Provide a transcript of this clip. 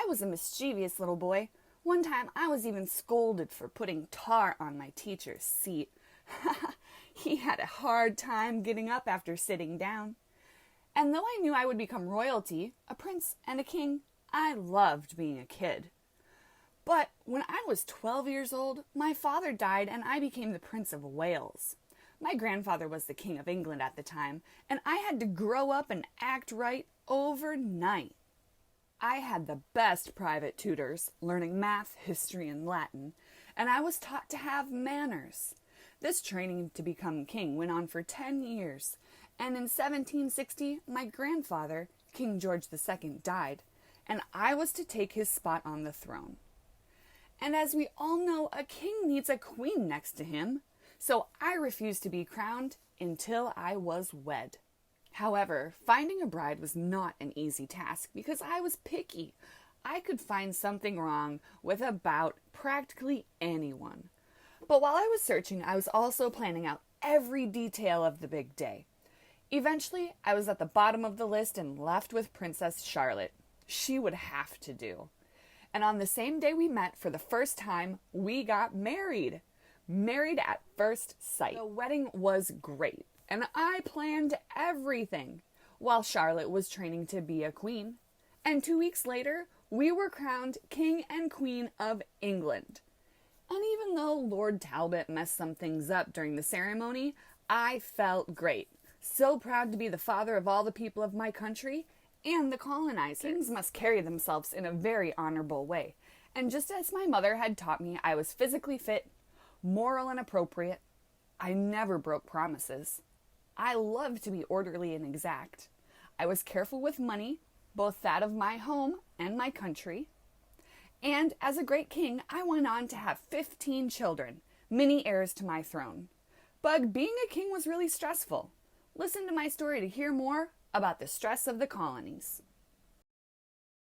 was a mischievous little boy. One time I was even scolded for putting tar on my teacher's seat. He had a hard time getting up after sitting down. And though I knew I would become royalty, a prince and a king, I loved being a kid. But when I was 12 years old, my father died and I became the Prince of Wales. My grandfather was the King of England at the time, and I had to grow up and act right overnight. I had the best private tutors, learning math, history, and Latin, and I was taught to have manners. This training to become king went on for 10 years, and in 1760, my grandfather, King George II, died, and I was to take his spot on the throne. And as we all know, a king needs a queen next to him, so I refused to be crowned until I was wed. However, finding a bride was not an easy task because I was picky. I could find something wrong with about practically anyone. But while I was searching, I was also planning out every detail of the big day. Eventually, I was at the bottom of the list and left with Princess Charlotte. She would have to do. And on the same day we met for the first time, we got married. Married at first sight. The wedding was great, and I planned everything while Charlotte was training to be a queen. And 2 weeks later, we were crowned King and Queen of England. And even though Lord Talbot messed some things up during the ceremony, I felt great. So proud to be the father of all the people of my country and the colonizers. Kings must carry themselves in a very honorable way. And just as my mother had taught me, I was physically fit, moral and appropriate. I never broke promises. I loved to be orderly and exact. I was careful with money, both that of my home and my country. And as a great king, I went on to have 15 children, many heirs to my throne. But being a king was really stressful. Listen to my story to hear more about the stress of the colonies.